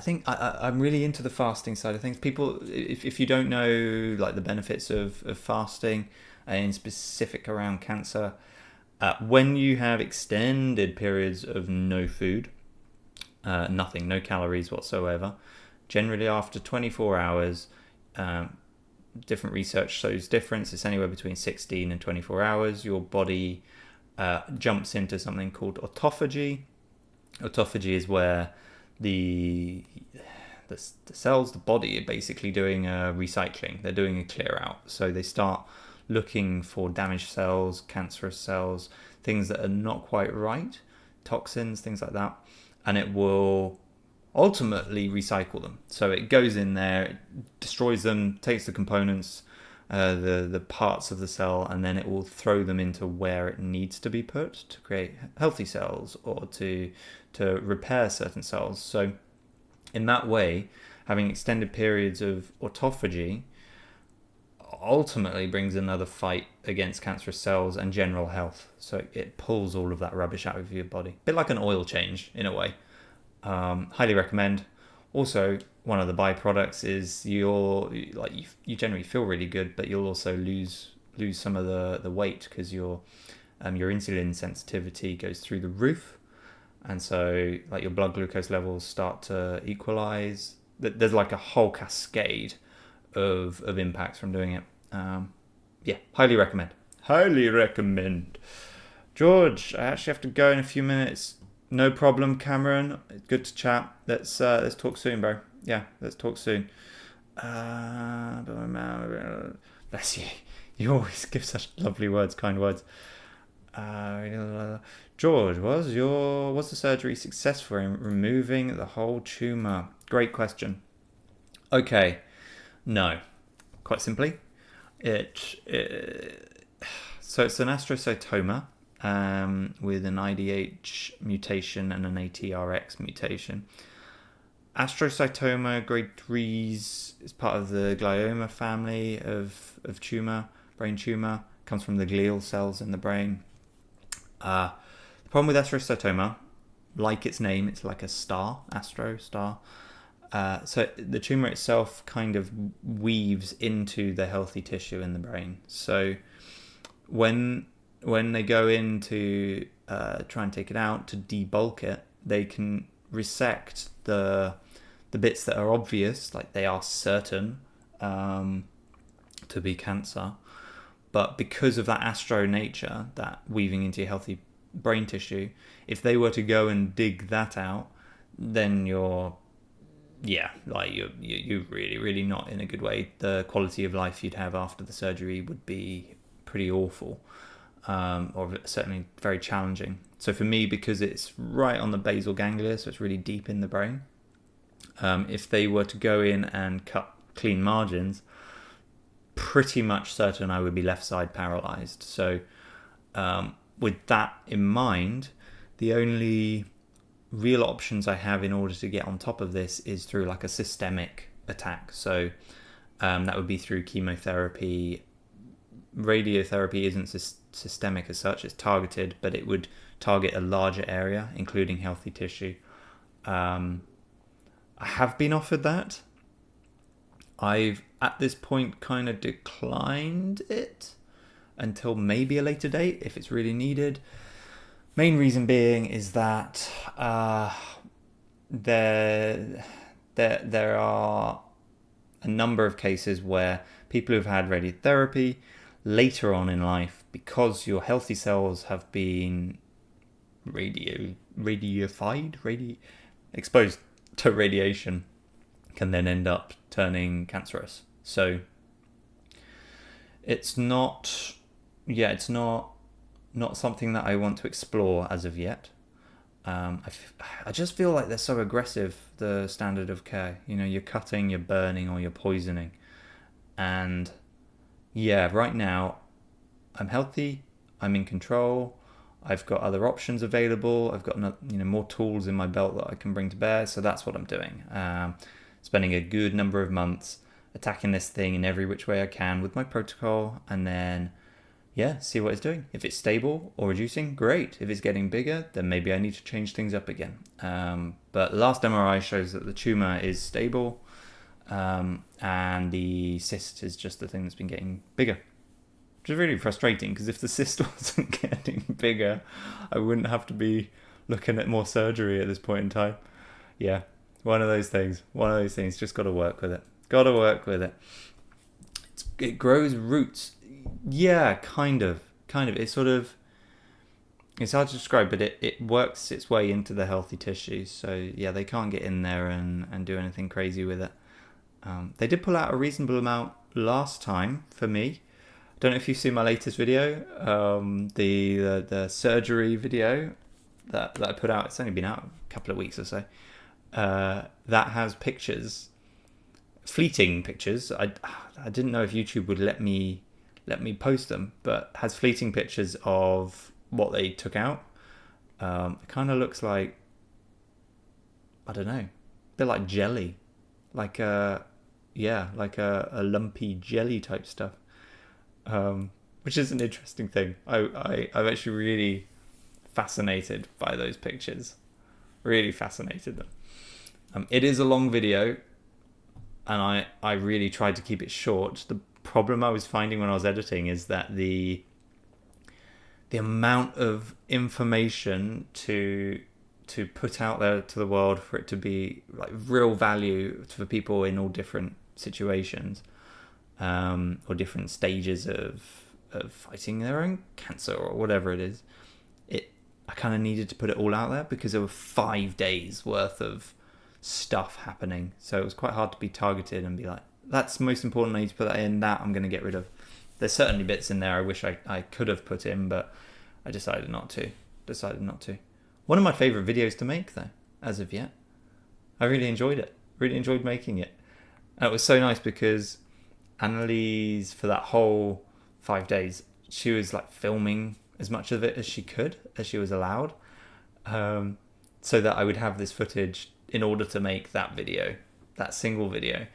Speaker 1: think I'm really into the fasting side of things. People, if you don't know like the benefits of fasting, in specific around cancer, when you have extended periods of no food, nothing, no calories whatsoever, generally after 24 hours, different research shows difference. It's anywhere between 16 and 24 hours. Your body jumps into something called autophagy. Autophagy is where the cells, the body, are basically doing recycling. They're doing a clear out. So they start looking for damaged cells, cancerous cells, things that are not quite right, toxins, things like that, and it will ultimately recycle them. So it goes in there, it destroys them, takes the components, the parts of the cell, and then it will throw them into where it needs to be put to create healthy cells or to repair certain cells. So in that way, having extended periods of autophagy ultimately brings another fight against cancerous cells and general health. So it pulls all of that rubbish out of your body. A bit like an oil change in a way. Highly recommend. Also, one of the byproducts is you generally feel really good, but you'll also lose some of the weight because your insulin sensitivity goes through the roof, and so like your blood glucose levels start to equalize. There's like a whole cascade of impacts from doing it. Highly recommend. George, I actually have to go in a few minutes. No problem, Cameron. It's good to chat. Let's talk soon, bro. Yeah, let's talk soon. Bless you. You always give such lovely words, kind words. George, was the surgery successful in removing the whole tumor? Great question. Okay, no. Quite simply, so it's an astrocytoma with an IDH mutation and an ATRX mutation. Astrocytoma grade 3s is part of the glioma family of brain tumor. Comes from the glial cells in the brain. The problem with astrocytoma, like its name, it's like a star, astro star. So the tumor itself kind of weaves into the healthy tissue in the brain. So when they go in to try and take it out, to debulk it, they can resect the bits that are obvious, like they are certain to be cancer. But because of that astro nature, that weaving into your healthy brain tissue, if they were to go and dig that out, then you're really, really not in a good way. The quality of life you'd have after the surgery would be pretty awful, or certainly very challenging. So for me, because it's right on the basal ganglia, so it's really deep in the brain, if they were to go in and cut clean margins, pretty much certain I would be left side paralyzed. So with that in mind, the only real options I have in order to get on top of this is through like a systemic attack. So that would be through chemotherapy. Radiotherapy isn't systemic as such, it's targeted, but it would target a larger area, including healthy tissue. I have been offered that. I've at this point kind of declined it until maybe a later date if it's really needed. Main reason being is that there are a number of cases where people who've had radiotherapy later on in life, because your healthy cells have been exposed to radiation, can then end up turning cancerous. So it's not something that I want to explore as of yet. I just feel like they're so aggressive, the standard of care. You know, you're cutting, you're burning, or you're poisoning. And yeah, right now, I'm healthy, I'm in control, I've got other options available, I've got more tools in my belt that I can bring to bear, so that's what I'm doing. Spending a good number of months attacking this thing in every which way I can with my protocol, and then see what it's doing. If it's stable or reducing, great. If it's getting bigger, then maybe I need to change things up again. But the last MRI shows that the tumor is stable, and the cyst is just the thing that's been getting bigger. Which is really frustrating, because if the cyst wasn't getting bigger, I wouldn't have to be looking at more surgery at this point in time. Yeah, one of those things. Just got to work with it. It grows roots. Yeah, kind of. It's sort of, it's hard to describe, but it works its way into the healthy tissues. So yeah, they can't get in there and do anything crazy with it. They did pull out a reasonable amount last time for me. I don't know if you've seen my latest video, the surgery video that I put out. It's only been out a couple of weeks or so. That has pictures, fleeting pictures. I didn't know if YouTube would let me post them, but has fleeting pictures of what they took out. It kind of looks like, I don't know, a bit like jelly, like a lumpy jelly type stuff, which is an interesting thing. I'm actually really fascinated by those pictures, really fascinated them. It is a long video, and I really tried to keep it short. The problem I was finding when I was editing is that the amount of information to put out there to the world, for it to be like real value for people in all different situations, or different stages of fighting their own cancer or whatever it is, I kind of needed to put it all out there, because there were 5 days worth of stuff happening. So it was quite hard to be targeted and be like, that's most important, I need to put that in, that I'm going to get rid of. There's certainly bits in there I wish I could have put in, but I decided not to. One of my favorite videos to make, though, as of yet. I really enjoyed it. Really enjoyed making it. And it was so nice because Annalise, for that whole 5 days, she was like filming as much of it as she could, as she was allowed, so that I would have this footage in order to make that video, that single video.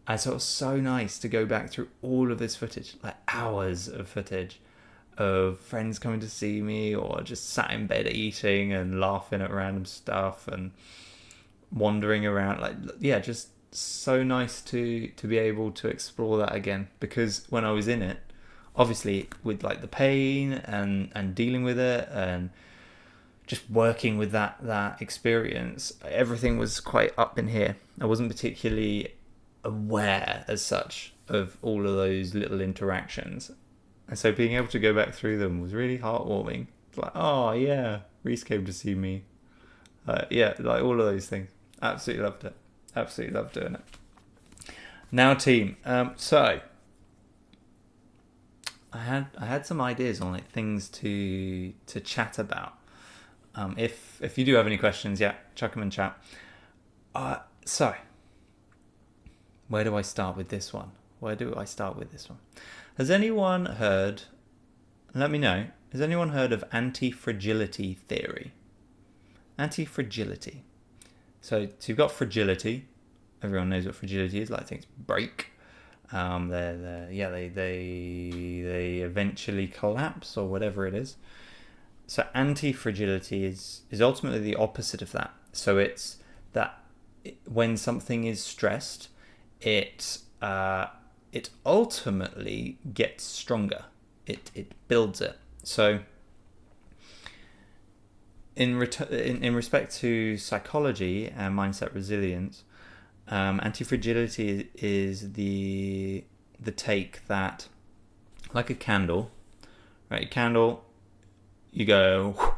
Speaker 1: And so it was so nice to go back through all of this footage, like hours of footage of friends coming to see me, or just sat in bed eating and laughing at random stuff and wandering around. Like, yeah, just so nice to be able to explore that again. Because when I was in it, obviously with like the pain and dealing with it and just working with that experience, everything was quite up in here. I wasn't particularly aware as such of all of those little interactions, and so being able to go back through them was really heartwarming. It's like, oh yeah, Reese came to see me. Yeah, like all of those things. Absolutely loved it. Absolutely loved doing it. Now, team. So I had some ideas on like things to chat about. If you do have any questions, yeah, chuck them in chat. So where do I start with this one? Has anyone heard? Let me know. Has anyone heard of anti-fragility theory? Anti-fragility. So you've got fragility. Everyone knows what fragility is. Like things break. They eventually collapse or whatever it is. So anti-fragility is ultimately the opposite of that. So it's that when something is stressed, it ultimately gets stronger. It builds it. So in respect to psychology and mindset resilience, anti-fragility is the take that, like a candle, right? A candle, you go,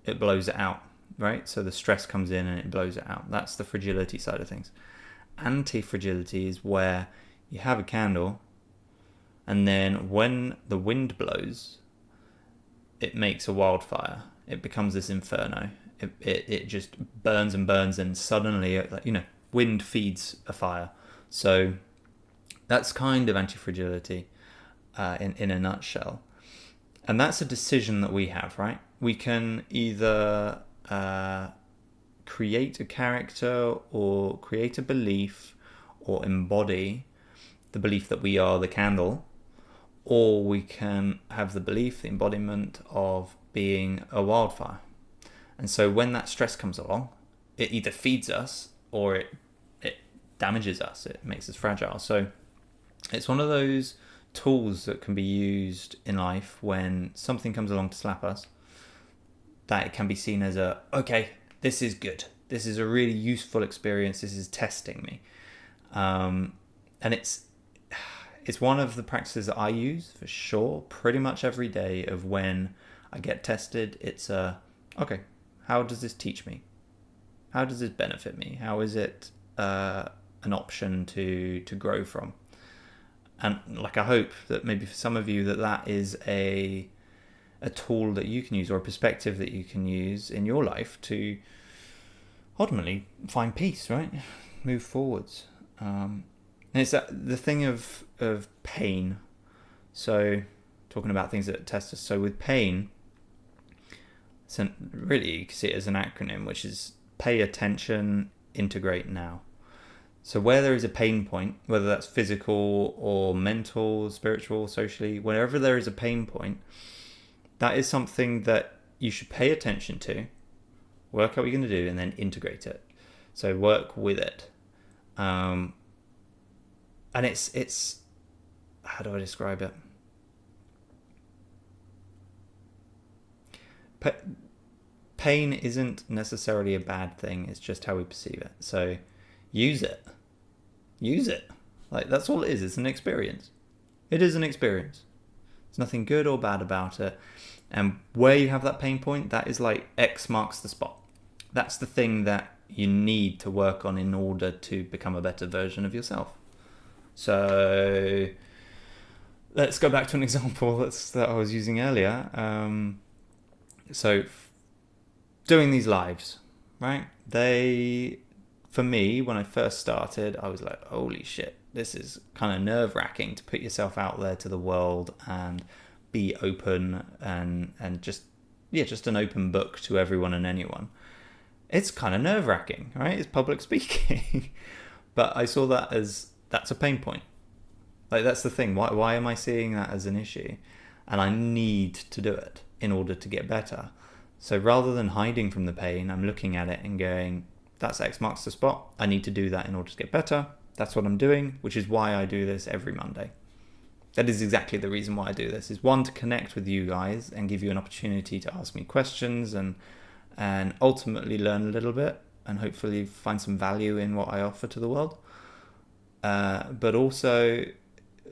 Speaker 1: it blows it out, right? So the stress comes in and it blows it out. That's the fragility side of things. Anti-fragility is where you have a candle, and then when the wind blows, it makes a wildfire. It becomes this inferno. It just burns and burns, and suddenly, wind feeds a fire. So that's kind of anti-fragility in a nutshell. And that's a decision that we have, right? We can either create a character or create a belief or embody the belief that we are the candle, or we can have the belief, the embodiment of being a wildfire. And so when that stress comes along, it either feeds us or it damages us. It makes us fragile. So it's one of those tools that can be used in life when something comes along to slap us, that it can be seen as okay, this is good. This is a really useful experience. This is testing me. And it's one of the practices that I use for sure, pretty much every day of when I get tested. It's okay, how does this teach me? How does this benefit me? How is it an option to grow from? And like, I hope that maybe for some of you that is a tool that you can use, or a perspective that you can use in your life to ultimately find peace, right? Move forwards. And it's the thing of pain. So talking about things that test us. So with pain, so really you can see it as an acronym, which is pay attention, integrate now. So where there is a pain point, whether that's physical or mental, spiritual, socially, wherever there is a pain point, that is something that you should pay attention to, work out what you're going to do, and then integrate it. So work with it. And it's how do I describe it? Pain isn't necessarily a bad thing. It's just how we perceive it. So use it. Like, that's all it is. It's an experience. It is an experience. There's nothing good or bad about it. And where you have that pain point, that is like X marks the spot. That's the thing that you need to work on in order to become a better version of yourself. So let's go back to an example that I was using earlier. So doing these lives, right? For me, when I first started, I was like, holy shit, this is kind of nerve-wracking to put yourself out there to the world and be open and just an open book to everyone and anyone. It's kind of nerve-wracking, right? It's public speaking. But I saw that as that's a pain point. Like, that's the thing. Why am I seeing that as an issue? And I need to do it in order to get better. So rather than hiding from the pain, I'm looking at it and going, that's X marks the spot. I need to do that in order to get better. That's what I'm doing, which is why I do this every Monday. That is exactly the reason why I do this, is one, to connect with you guys and give you an opportunity to ask me questions and ultimately learn a little bit and hopefully find some value in what I offer to the world. But also,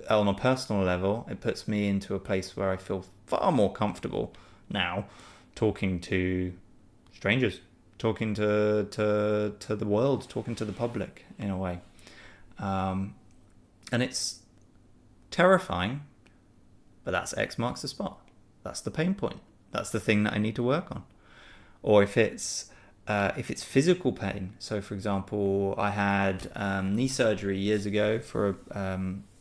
Speaker 1: on a personal level, it puts me into a place where I feel far more comfortable now talking to strangers, talking to the world, talking to the public in a way. And it's terrifying, but that's X marks the spot. That's the pain point. That's the thing that I need to work on. Or if it's physical pain. So, for example, I had knee surgery years ago for a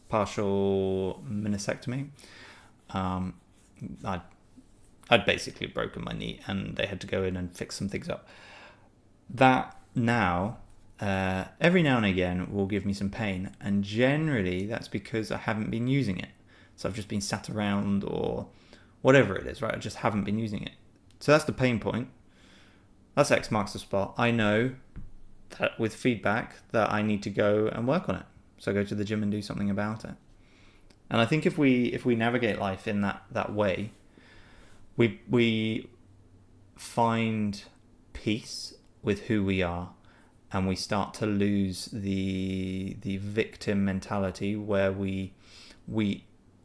Speaker 1: partial meniscectomy. I'd basically broken my knee, and they had to go in and fix some things up. That now, every now and again, will give me some pain, and generally that's because I haven't been using it. So I've just been sat around or whatever it is, right? I just haven't been using it. So that's the pain point. That's X marks the spot. I know that with feedback that I need to go and work on it. So I go to the gym and do something about it. And I think if we navigate life in that way, we find peace with who we are, and we start to lose the victim mentality where we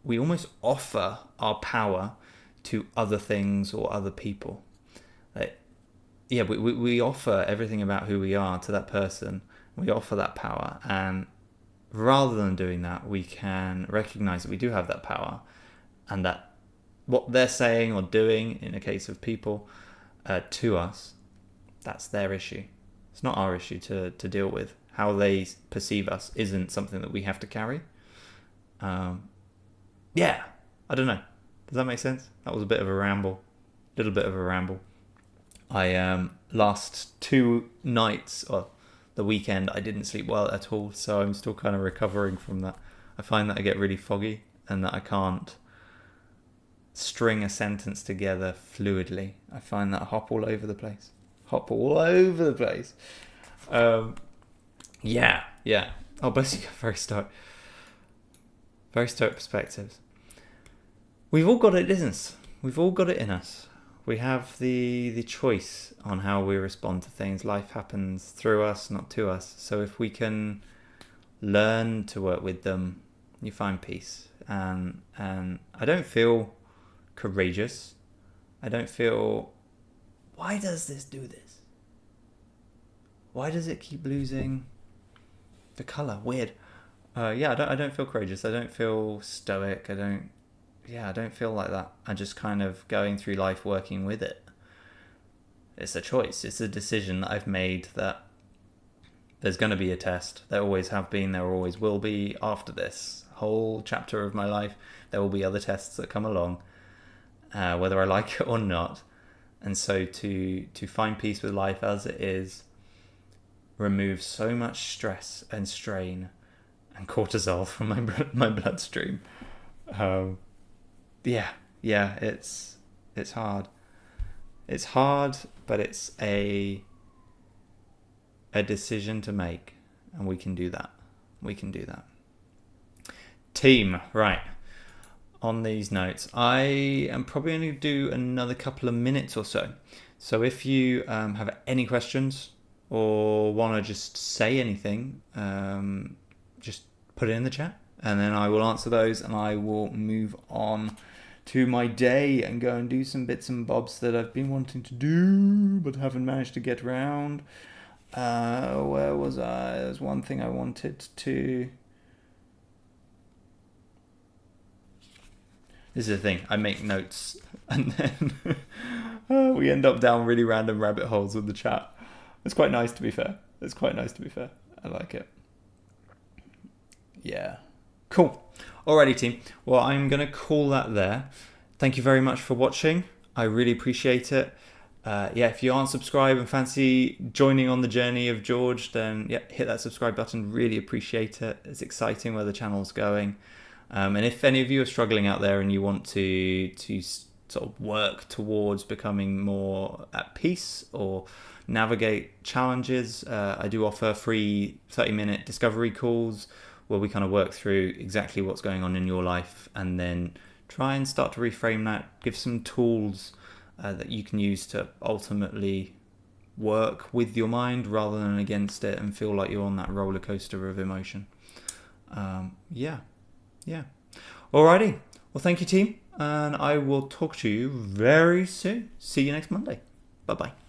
Speaker 1: almost offer our power to other things or other people. We offer everything about who we are to that person. We offer that power, and rather than doing that, we can recognize that we do have that power, and that what they're saying or doing, in a case of people, to us, that's their issue. It's not our issue to deal with. How they perceive us isn't something that we have to carry. I don't know. Does that make sense? That was a bit of a ramble. Little bit of a ramble. I last 2 nights, or the weekend, I didn't sleep well at all, so I'm still kind of recovering from that. I find that I get really foggy and that I can't string a sentence together fluidly. I find that I hop all over the place. Yeah. Oh, bless you. Very stoic perspectives. We've all got it in us. We have the choice on how we respond to things. Life happens through us, not to us. So if we can learn to work with them, you find peace. And I don't feel courageous. I don't feel, why does this do this? Why does it keep losing the color? Weird. I don't feel courageous. I don't feel stoic. I don't feel like that. I'm just kind of going through life working with it. It's a choice. It's a decision that I've made that there's going to be a test. There always have been. There always will be. After this whole chapter of my life, there will be other tests that come along, whether I like it or not. And so to find peace with life as it is, remove so much stress and strain and cortisol from my bloodstream. It's hard. It's hard, but it's a decision to make, and we can do that. Team, right. On these notes, I am probably going to do another couple of minutes or so. So if you have any questions or want to just say anything, just put it in the chat, and then I will answer those, and I will move on to my day and go and do some bits and bobs that I've been wanting to do but haven't managed to get around. Where was I? There's one thing I wanted to... This is the thing, I make notes and then We end up down really random rabbit holes with the chat. It's quite nice, to be fair. I like it. Yeah. Cool. Alrighty, team. Well, I'm going to call that there. Thank you very much for watching. I really appreciate it. If you aren't subscribed and fancy joining on the journey of George, then hit that subscribe button. Really appreciate it. It's exciting where the channel's going. And if any of you are struggling out there and you want to sort of work towards becoming more at peace or navigate challenges, I do offer free 30-minute discovery calls where we kind of work through exactly what's going on in your life and then try and start to reframe that, give some tools that you can use to ultimately work with your mind rather than against it and feel like you're on that roller coaster of emotion. Alrighty. Well, thank you, team. And I will talk to you very soon. See you next Monday. Bye-bye.